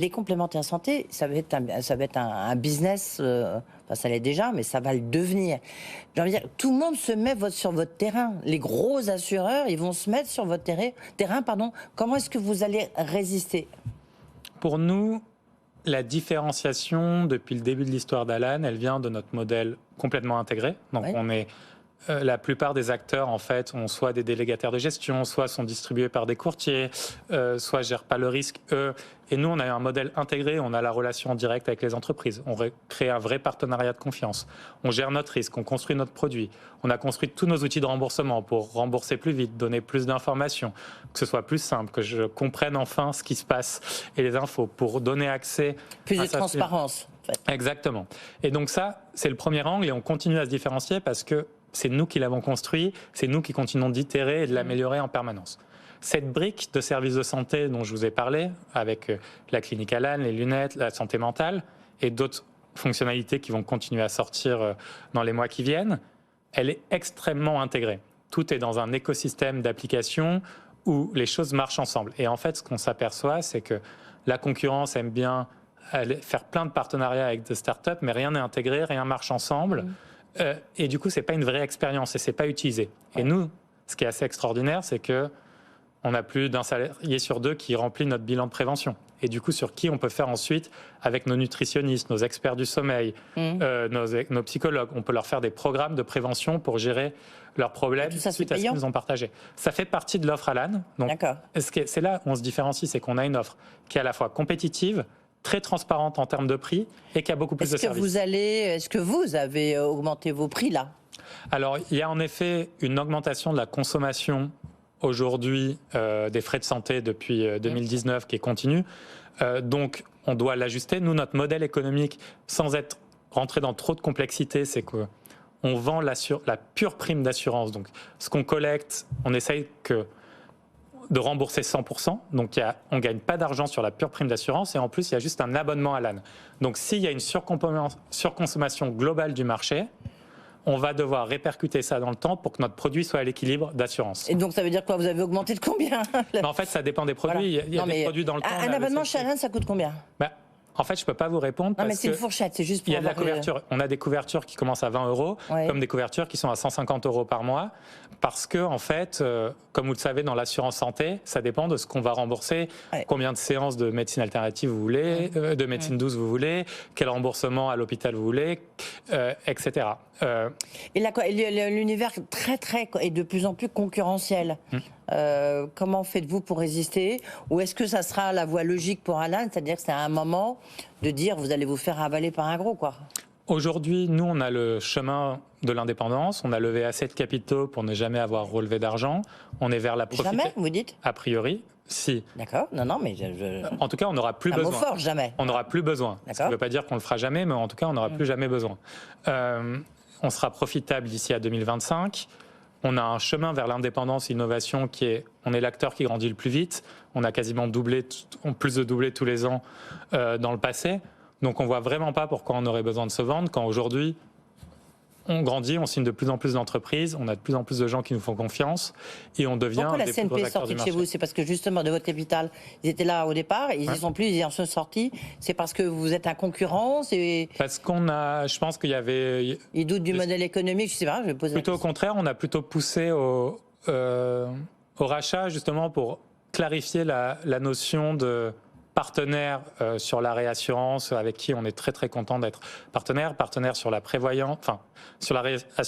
Les complémentaires santé, ça va être un business, enfin ça l'est déjà, mais ça va le devenir. J'ai envie de dire, tout le monde se met sur votre terrain. Les gros assureurs, ils vont se mettre sur votre terrain. Pardon. Comment est-ce que vous allez résister? Pour nous, la différenciation depuis le début de l'histoire d'Alan, elle vient de notre modèle complètement intégré. Donc Ouais. on est la plupart des acteurs, en fait, ont soit des délégataires de gestion, soit sont distribués par des courtiers, soit gèrent pas le risque, eux. Et nous, on a un modèle intégré, on a la relation en direct avec les entreprises. On crée un vrai partenariat de confiance. On gère notre risque, on construit notre produit. On a construit tous nos outils de remboursement pour rembourser plus vite, donner plus d'informations, que ce soit plus simple, que je comprenne enfin ce qui se passe et les infos, pour donner accès Plus à de transparence. En fait. Exactement. Et donc ça, c'est le premier angle et on continue à se différencier parce que c'est nous qui l'avons construit, c'est nous qui continuons d'itérer et de l'améliorer en permanence. Cette brique de services de santé dont je vous ai parlé, avec la clinique Alan, les lunettes, la santé mentale et d'autres fonctionnalités qui vont continuer à sortir dans les mois qui viennent, elle est extrêmement intégrée. Tout est dans un écosystème d'applications où les choses marchent ensemble. Et en fait, ce qu'on s'aperçoit, c'est que la concurrence aime bien faire plein de partenariats avec des startups, mais rien n'est intégré, rien marche ensemble. Et du coup, c'est pas une vraie expérience et c'est pas utilisé. Et nous, ce qui est assez extraordinaire, c'est que on a plus d'un salarié sur deux qui remplit notre bilan de prévention. Et du coup, sur qui on peut faire ensuite, avec nos nutritionnistes, nos experts du sommeil, nos psychologues, on peut leur faire des programmes de prévention pour gérer leurs problèmes suite à ce qu'ils nous ont partagé. Ça fait partie de l'offre Alan. Donc, c'est là où on se différencie, c'est qu'on a une offre qui est à la fois compétitive, très transparente en termes de prix et qui a beaucoup plus de services. Est-ce que vous avez augmenté vos prix là? Alors, il y a en effet une augmentation de la consommation aujourd'hui des frais de santé depuis 2019 qui est continue. Donc, on doit l'ajuster. Nous, notre modèle économique, sans être rentré dans trop de complexité, c'est qu'on vend la pure prime d'assurance. Donc, ce qu'on collecte, on essaye de rembourser 100%. Donc, on ne gagne pas d'argent sur la pure prime d'assurance. Et en plus, il y a juste un abonnement à l'AN. Donc, s'il y a une surconsommation globale du marché, on va devoir répercuter ça dans le temps pour que notre produit soit à l'équilibre d'assurance. Et donc, ça veut dire quoi? Vous avez augmenté de combien? Mais en fait, ça dépend des produits. Voilà. Il y a des produits dans le temps. Un abonnement chez Alan, ça coûte combien? En fait, je ne peux pas vous répondre. Non, mais c'est une fourchette, c'est juste pour. Il y a de la couverture. On a des couvertures qui commencent à 20 euros, comme des couvertures qui sont à 150 euros par mois. Parce que, en fait, comme vous le savez, dans l'assurance santé, ça dépend de ce qu'on va rembourser, combien de séances de médecine alternative vous voulez, de médecine douce vous voulez, quel remboursement à l'hôpital vous voulez, etc. Et l'univers est de plus en plus concurrentiel. Comment faites-vous pour résister? Ou est-ce que ça sera la voie logique pour Alan, c'est-à-dire que c'est à un moment de dire vous allez vous faire avaler par un gros, quoi? Aujourd'hui, nous, on a le chemin de l'indépendance. On a levé assez de capitaux pour ne jamais avoir relevé d'argent. On est vers la profitabilité. Jamais, vous dites? A priori, si. D'accord. Non, mais En tout cas, on n'aura plus besoin. Un mot fort, jamais. On n'aura plus besoin. Ça ne veut pas dire qu'on le fera jamais, mais en tout cas, on n'aura plus jamais besoin. On sera profitable d'ici à 2025. On a un chemin vers l'indépendance, l'innovation on est l'acteur qui grandit le plus vite. On a quasiment plus de doublé tous les ans dans le passé. Donc on ne voit vraiment pas pourquoi on aurait besoin de se vendre quand aujourd'hui on grandit, on signe de plus en plus d'entreprises, on a de plus en plus de gens qui nous font confiance et on devient Pourquoi la des plus gros CNP est acteurs sortie du de chez marché. vous? C'est parce que justement de votre capital, ils étaient là au départ, ils n'y sont plus, ils en sont sortis. C'est parce que vous êtes un concurrent? Parce je pense qu'il y avait... Ils doutent du modèle économique, je sais pas, je vais poser Plutôt au contraire, on a plutôt poussé au rachat justement pour clarifier la notion de partenaire sur la réassurance avec qui on est très très content d'être partenaire sur la prévoyance, sur la réassurance